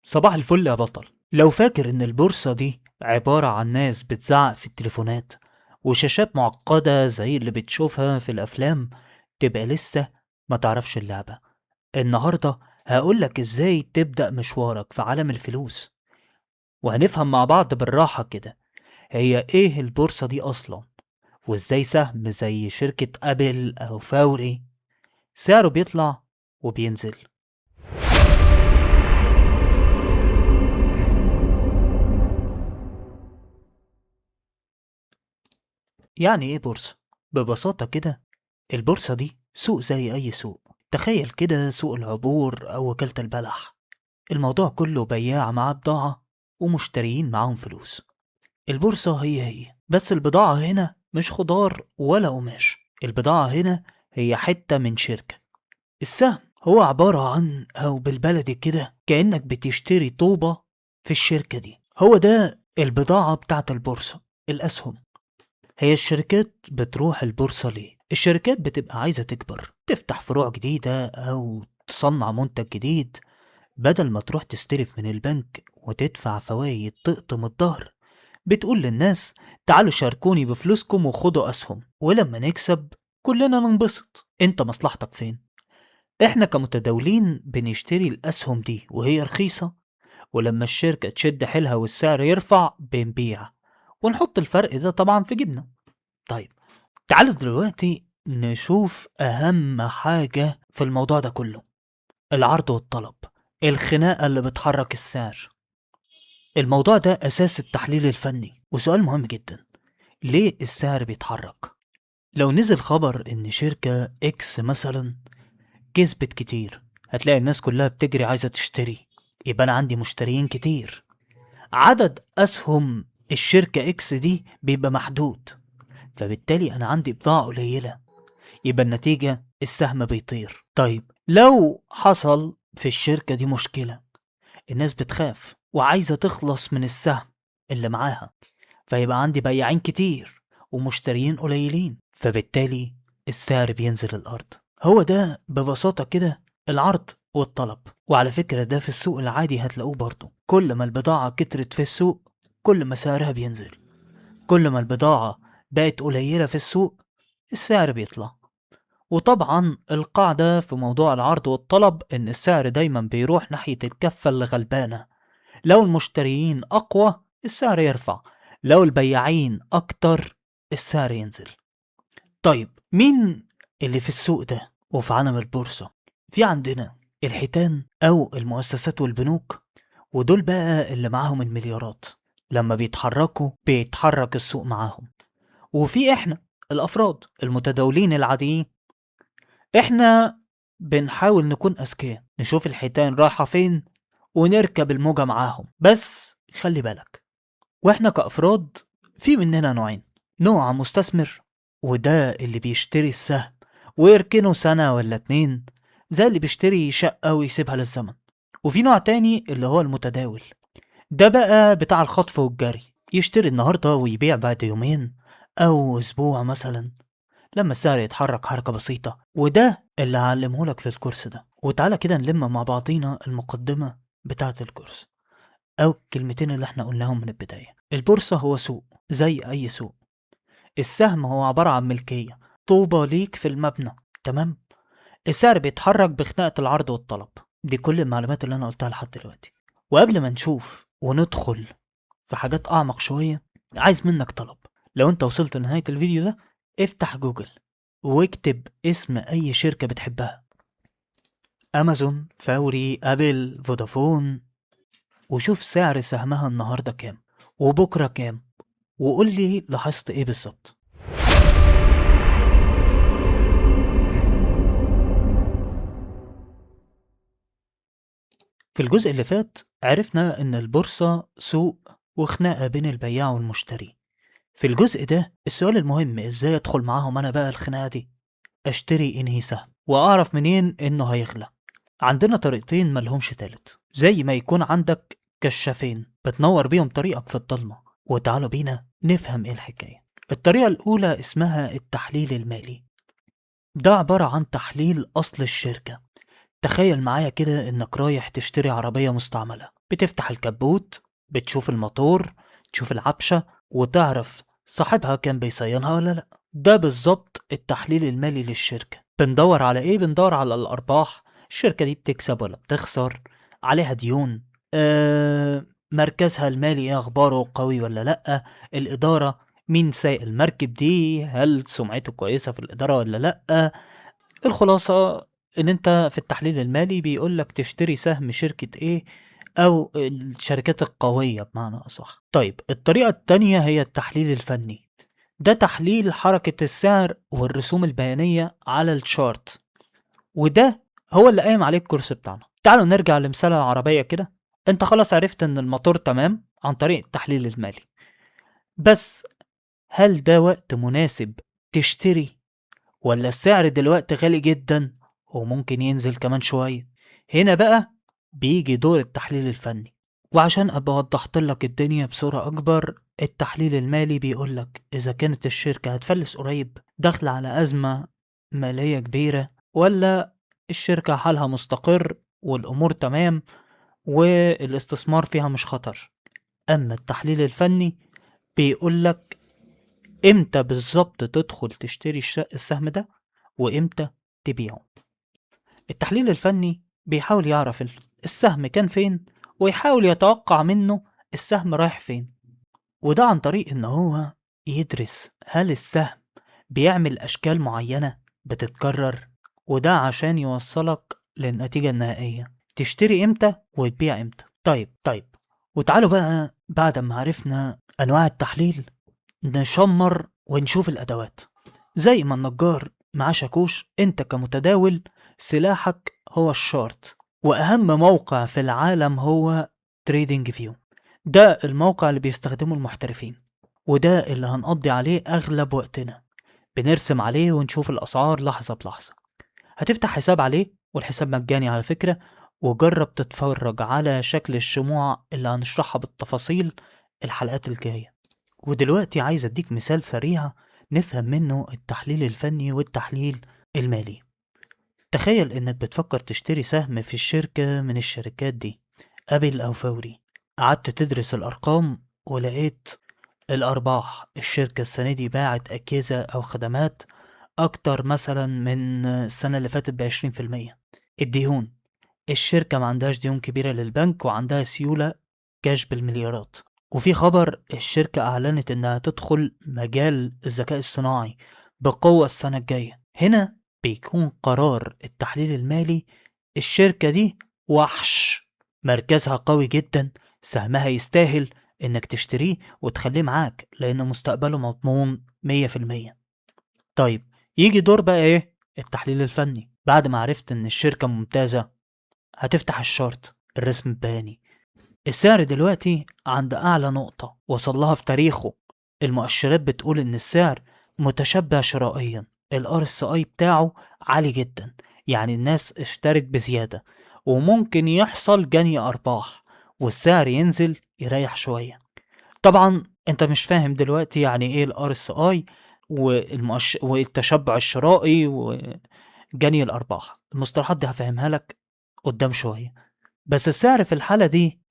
صباح الفل يا بطل. لو فاكر ان البورصة دي عبارة عن ناس بتزعق في التليفونات وشاشات معقدة زي اللي بتشوفها في الافلام، تبقى لسه ما تعرفش اللعبة. النهاردة هقولك ازاي تبدأ مشوارك في عالم الفلوس، وهنفهم مع بعض بالراحة كده هي ايه البورصة دي اصلا، وازاي سهم زي شركة ابل او فوري سعره بيطلع وبينزل. يعني ايه بورصة؟ ببساطة كده، البورصة دي سوق زي أي سوق. تخيل كده سوق العبور أو وكالة البلح. الموضوع كله بياع معاه بضاعة ومشتريين معاهم فلوس. البورصة هي بس البضاعة هنا مش خضار ولا قماش. البضاعة هنا هي حتة من شركة. السهم هو عبارة عن، أو بالبلدي كده، كأنك بتشتري طوبة في الشركة دي. هو ده البضاعة بتاعت البورصة، الأسهم. هي الشركات بتروح البورصة ليه؟ الشركات بتبقى عايزة تكبر، تفتح فروع جديدة أو تصنع منتج جديد. بدل ما تروح تستلف من البنك وتدفع فوايد تقطم الظهر، بتقول للناس تعالوا شاركوني بفلوسكم وخدوا أسهم، ولما نكسب كلنا ننبسط. انت مصلحتك فين؟ احنا كمتداولين بنشتري الأسهم دي وهي رخيصة، ولما الشركة تشد حيلها والسعر يرفع بنبيع ونحط الفرق ده طبعا في جيبنا. طيب، تعالوا دلوقتي نشوف أهم حاجة في الموضوع ده كله، العرض والطلب، الخناقة اللي بتحرك السعر. الموضوع ده أساس التحليل الفني، وسؤال مهم جدا: ليه السعر بيتحرك؟ لو نزل خبر إن شركة إكس مثلا كسبت كتير، هتلاقي الناس كلها بتجري عايزة تشتري، يبقى أنا عندي مشتريين كتير. عدد أسهم الشركة إكس دي بيبقى محدود، فبالتالي أنا عندي بضاعة قليلة، يبقى النتيجة السهم بيطير. طيب لو حصل في الشركة دي مشكلة، الناس بتخاف وعايزة تخلص من السهم اللي معاها، فيبقى عندي بياعين كتير ومشتريين قليلين، فبالتالي السعر بينزل الأرض. هو ده ببساطة كده العرض والطلب. وعلى فكرة ده في السوق العادي هتلاقوه برضه، كل ما البضاعة كترت في السوق كل ما سعرها بينزل، كل ما البضاعة بقت قليلة في السوق السعر بيطلع. وطبعا القاعدة في موضوع العرض والطلب إن السعر دايما بيروح ناحية الكفة اللي غلبانة. لو المشتريين أقوى السعر يرفع، لو البياعين أكتر السعر ينزل. طيب مين اللي في السوق ده وفي عالم البورصة؟ في عندنا الحيتان أو المؤسسات والبنوك، ودول بقى اللي معاهم المليارات، لما بيتحركوا بيتحرك السوق معاهم. وفي إحنا الأفراد المتداولين العاديين، احنا بنحاول نكون اذكياء، نشوف الحيتان رايحة فين ونركب الموجة معاهم. بس خلي بالك، واحنا كأفراد في مننا نوعين: نوع مستثمر، وده اللي بيشتري السهم ويركنه سنة ولا اتنين زي اللي بيشتري شقة ويسيبها للزمن. وفي نوع تاني اللي هو المتداول، ده بقى بتاع الخطف والجري، يشتري النهاردة ويبيع بعد يومين أو أسبوع مثلا لما السعر يتحرك حركة بسيطة. وده اللي هعلمهولك في الكورس ده. وتعالى كده نلم مع بعضينا المقدمة بتاعة الكورس، أو الكلمتين اللي احنا قلناهم من البداية. البورصة هو سوق زي أي سوق. السهم هو عبارة عن ملكية، طوبة ليك في المبنى، تمام؟ السعر بيتحرك بخناقة العرض والطلب. دي كل المعلومات اللي أنا قلتها لحد دلوقتي. وقبل ما نشوف وندخل في حاجات أعمق شوية، عايز منك طلب. لو أنت وصلت لنهاية الفيديو ده، افتح جوجل واكتب اسم أي شركة بتحبها: أمازون، فوري، أبل، فودافون، وشوف سعر سهمها النهاردة كام وبكرة كام، وقول لي لاحظت إيه بالظبط. في الجزء اللي فات عرفنا إن البورصة سوق وخناقة بين البياع والمشتري. في الجزء ده السؤال المهم: إزاي أدخل معاهم أنا بقى الخناقة دي؟ أشتري إنهي سهم وأعرف منين إنه هيغلى؟ عندنا طريقتين ملهمش تالت، زي ما يكون عندك كشافين بتنور بيهم طريقك في الضلمة. وتعالوا بينا نفهم ايه الحكاية. الطريقة الأولى اسمها التحليل المالي. ده عبارة عن تحليل أصل الشركة. تخيل معايا كده إنك رايح تشتري عربية مستعملة، بتفتح الكبوت، بتشوف الموتور، تشوف العفشة، وتعرف صاحبها كان بيصينها ولا لأ. ده بالظبط التحليل المالي للشركة. بندور على إيه؟ بندور على الأرباح، الشركة دي بتكسب ولا بتخسر، عليها ديون، مركزها المالي إيه أخباره، قوي ولا لأ، الإدارة، مين سايق المركب دي، هل سمعته كويسة في الإدارة ولا لأ. الخلاصة إن أنت في التحليل المالي بيقولك تشتري سهم شركة إيه، أو الشركات القوية بمعنى أصح. طيب الطريقة التانية هي التحليل الفني. ده تحليل حركة السعر والرسوم البيانية على الشارت، وده هو اللي قايم عليه الكورس بتاعنا. تعالوا نرجع لمثال العربية كده. انت خلاص عرفت ان الموتور تمام عن طريق التحليل المالي، بس هل ده وقت مناسب تشتري، ولا السعر دلوقتي غالي جدا وممكن ينزل كمان شوية؟ هنا بقى بيجي دور التحليل الفني. وعشان ابقى وضحت لك الدنيا بصورة اكبر، التحليل المالي بيقولك اذا كانت الشركة هتفلس قريب، داخلة على ازمة مالية كبيرة، ولا الشركة حالها مستقر والامور تمام والاستثمار فيها مش خطر. اما التحليل الفني بيقولك امتى بالظبط تدخل تشتري السهم ده وامتى تبيعه. التحليل الفني بيحاول يعرف السهم كان فين، ويحاول يتوقع منه السهم رايح فين، وده عن طريق ان هو يدرس هل السهم بيعمل اشكال معينة بتتكرر، وده عشان يوصلك للنتيجة النهائية تشتري امتى وتبيع امتى. طيب وتعالوا بقى بعد ما عرفنا انواع التحليل نشمر ونشوف الادوات. زي ما النجار معاه شاكوش، انت كمتداول سلاحك هو الشارت، واهم موقع في العالم هو تريدنج فيو. ده الموقع اللي بيستخدمه المحترفين، وده اللي هنقضي عليه اغلب وقتنا، بنرسم عليه ونشوف الاسعار لحظة بلحظة. هتفتح حساب عليه، والحساب مجاني على فكرة، وجرب تتفرج على شكل الشموع اللي هنشرحها بالتفاصيل الحلقات الجاية. ودلوقتي عايز اديك مثال سريع نفهم منه التحليل الفني والتحليل المالي. تخيل انك بتفكر تشتري سهم في الشركة من الشركات دي، ابل او فوري. قعدت تدرس الارقام ولقيت الارباح، الشركة السنة دي باعت اجهزة او خدمات اكتر مثلا من السنة اللي فاتت ب20%. الديون، الشركة ما عندهاش ديون كبيرة للبنك وعندها سيولة كاش بالمليارات. وفي خبر الشركة أعلنت إنها تدخل مجال الذكاء الصناعي بقوة السنة الجاية. هنا بيكون قرار التحليل المالي الشركة دي وحش، مركزها قوي جدا، سهمها يستاهل إنك تشتريه وتخليه معاك لأن مستقبله مضمون 100%. طيب يجي دور بقى إيه؟ التحليل الفني. بعد ما عرفت إن الشركة ممتازة، هتفتح الشارت، الرسم البياني. السعر دلوقتي عند أعلى نقطة وصلها في تاريخه. المؤشرات بتقول إن السعر متشبع شرائيا، ال RSI بتاعه عالي جدا، يعني الناس اشترت بزيادة، وممكن يحصل جني أرباح والسعر ينزل يريح شوية. طبعا انت مش فاهم دلوقتي يعني ايه ال RSI والتشبع الشرائي وجني الأرباح. المصطلحات دي هفهمها لك قدام شوية. بس السعر في الحالة دي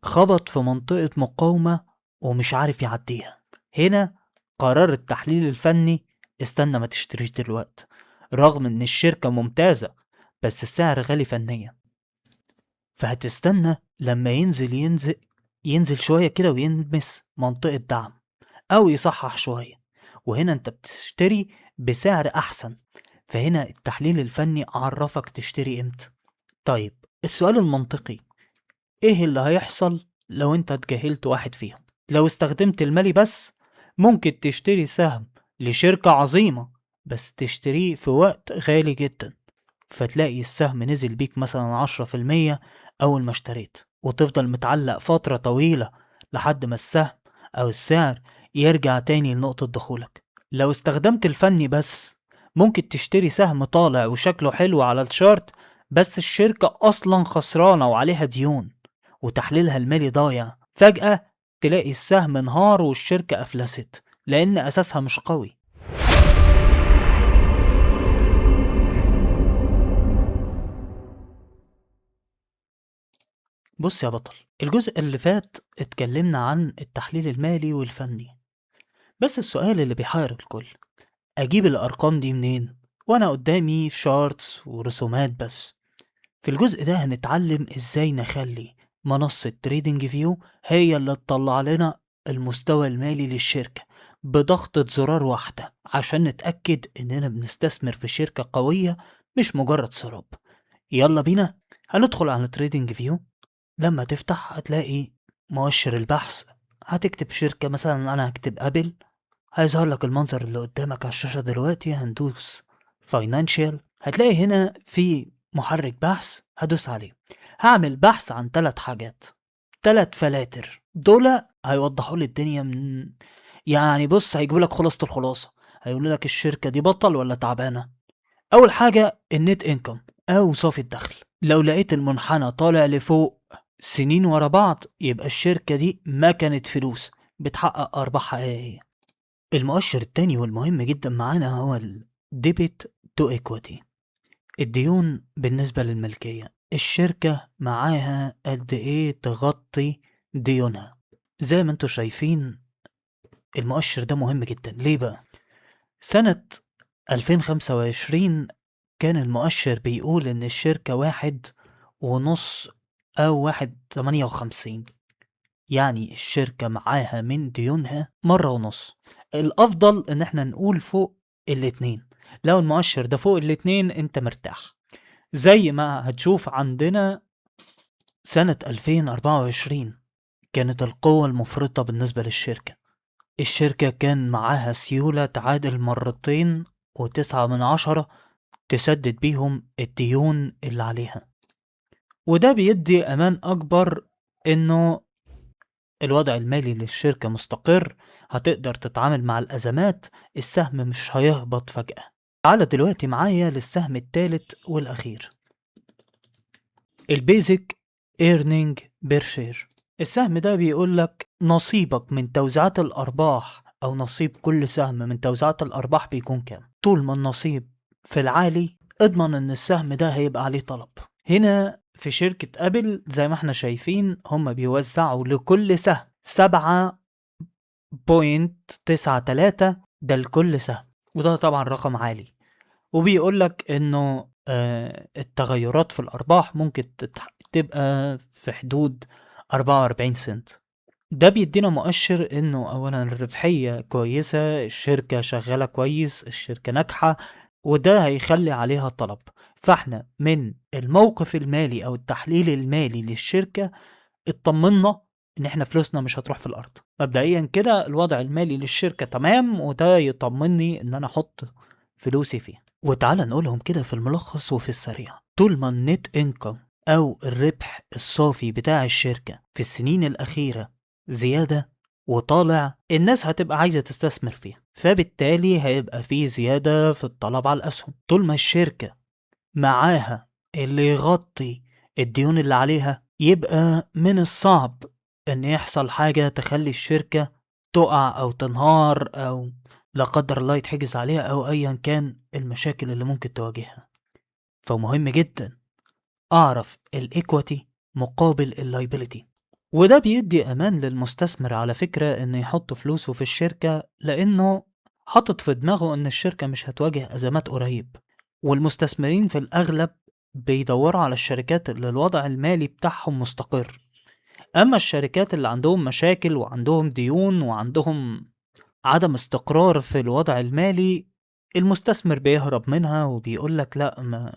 خبط في منطقة مقاومة ومش عارف يعديها. هنا قرار التحليل الفني استنى ما تشتريش دلوقت، رغم ان الشركة ممتازة بس السعر غالي فنيا. فهتستنى لما ينزل شوية كده ويلمس منطقة دعم او يصحح شوية، وهنا انت بتشتري بسعر احسن. فهنا التحليل الفني عرفك تشتري امتى. طيب السؤال المنطقي، ايه اللي هيحصل لو انت اتجاهلت واحد فيهم؟ لو استخدمت المالي بس، ممكن تشتري سهم لشركة عظيمة بس تشتريه في وقت غالي جدا، فتلاقي السهم نزل بيك مثلا 10% اول ما اشتريت، وتفضل متعلق فترة طويلة لحد ما السهم او السعر يرجع تاني لنقطة دخولك. لو استخدمت الفني بس، ممكن تشتري سهم طالع وشكله حلو على الشارت، بس الشركة اصلا خسرانة وعليها ديون وتحليلها المالي ضايع. فجأة تلاقي السهم انهار والشركة أفلست لأن أساسها مش قوي. بص يا بطل، الجزء اللي فات اتكلمنا عن التحليل المالي والفني، بس السؤال اللي بيحير الكل، أجيب الأرقام دي منين وأنا قدامي شارتس ورسومات بس؟ في الجزء ده هنتعلم إزاي نخلي منصة تريدنج فيو هي اللي تطلع لنا المستوى المالي للشركة بضغطة زرار واحدة، عشان نتأكد إننا بنستثمر في شركة قوية مش مجرد سراب. يلا بينا. هندخل على تريدنج فيو. لما تفتح هتلاقي مؤشر البحث، هتكتب شركة، مثلا أنا هكتب أبل، هيظهر لك المنظر اللي قدامك على الشاشة دلوقتي. هندوس فاينانشال، هتلاقي هنا في محرك بحث، هدوس عليه. هعمل بحث عن 3 حاجات، 3 فلاتر دول هيوضحوا لي الدنيا من، يعني بص، هيجيبوا لك خلاصة الخلاصة، هيقولوا لك الشركة دي بطل ولا تعبانة. أول حاجة النت انكم أو صافي الدخل، لو لقيت المنحنى طالع لفوق سنين ورا بعض يبقى الشركة دي ما كانت فلوس، بتحقق أرباح حقيقية. المؤشر التاني والمهم جدا معانا هو الديبت تو ايكويتي، الديون بالنسبة للملكية، الشركة معاها قد ايه تغطي ديونها. زي ما انتوا شايفين المؤشر ده مهم جدا. ليه بقى؟ سنة 2025 كان المؤشر بيقول ان الشركة 1.5 أو 1.58، يعني الشركة معاها من ديونها 1.5. الأفضل إن احنا نقول فوق 2. لو المؤشر ده فوق 2 انت مرتاح. زي ما هتشوف عندنا سنة 2024 كانت القوة المفرطة بالنسبة للشركة. الشركة كان معاها سيولة تعادل 2.9 تسدد بيهم الديون اللي عليها، وده بيدي أمان أكبر إنه الوضع المالي للشركة مستقر، هتقدر تتعامل مع الأزمات، السهم مش هيهبط فجأة. تعال دلوقتي معايا للسهم الثالث والأخير، البيزك ايرنينج بير شير. السهم ده بيقولك نصيبك من توزيعات الأرباح أو نصيب كل سهم من توزيعات الأرباح بيكون كام. طول ما النصيب في العالي اضمن ان السهم ده هيبقى عليه طلب. هنا في شركة أبل زي ما احنا شايفين هم بيوزعوا لكل سهم 7.93 ده لكل سهم، وده طبعا رقم عالي. وبيقولك انه التغيرات في الأرباح ممكن تبقى في حدود 44 سنت. ده بيدينا مؤشر انه اولا الربحية كويسة، الشركة شغالة كويس، الشركة ناجحة، وده هيخلي عليها طلب. فاحنا من الموقف المالي او التحليل المالي للشركة اطمنا ان احنا فلوسنا مش هتروح في الارض. مبدئيا كده الوضع المالي للشركة تمام، وده يطمني ان انا احط فلوسي فيه. وتعالى نقولهم كده في الملخص وفي السريع. طول ما النت انكم او الربح الصافي بتاع الشركة في السنين الاخيرة زيادة وطالع، الناس هتبقى عايزة تستثمر فيها، فبالتالي هيبقى فيه زيادة في الطلب على الاسهم. طول ما الشركة معاها اللي يغطي الديون اللي عليها، يبقى من الصعب ان يحصل حاجة تخلي الشركة تقع او تنهار او لا قدر الله يتحجز عليها او ايا كان المشاكل اللي ممكن تواجهها. فمهم جدا اعرف الايكويتي مقابل اللايبيليتي، وده بيدي امان للمستثمر على فكرة انه يحط فلوسه في الشركة، لانه حاطط في دماغه ان الشركة مش هتواجه ازمات قريب. والمستثمرين في الاغلب بيدوروا على الشركات اللي الوضع المالي بتاعهم مستقر. اما الشركات اللي عندهم مشاكل وعندهم ديون وعندهم عدم استقرار في الوضع المالي، المستثمر بيهرب منها وبيقولك لا، ما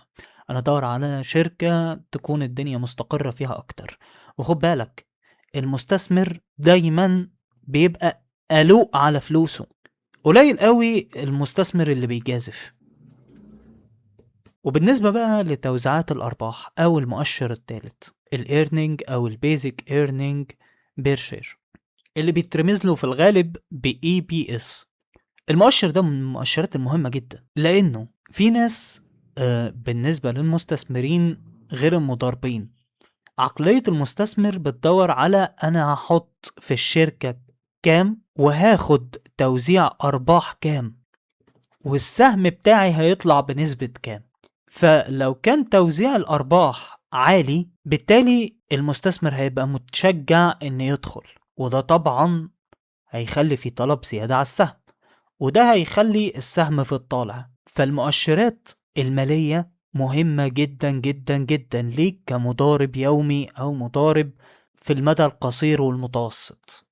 انا ادور على شركة تكون الدنيا مستقرة فيها اكتر. وخد بالك المستثمر دايما بيبقى قلوق على فلوسه، قليل قوي المستثمر اللي بيجازف. وبالنسبة بقى لتوزيعات الارباح او المؤشر الثالث، الايرنينج او البيزك ايرنينج بير شير، اللي بيترمز له في الغالب ب EPS. المؤشر ده من المؤشرات المهمة جدا، لأنه في ناس بالنسبة للمستثمرين غير المضاربين، عقلية المستثمر بتدور على أنا هحط في الشركة كام وهاخد توزيع أرباح كام والسهم بتاعي هيطلع بنسبة كام. فلو كان توزيع الأرباح عالي بالتالي المستثمر هيبقى متشجع إنه يدخل، وده طبعا هيخلي في طلب زيادة على السهم، وده هيخلي السهم في الطالع. فالمؤشرات المالية مهمة جدا جدا جدا ليك كمضارب يومي أو مضارب في المدى القصير والمتوسط.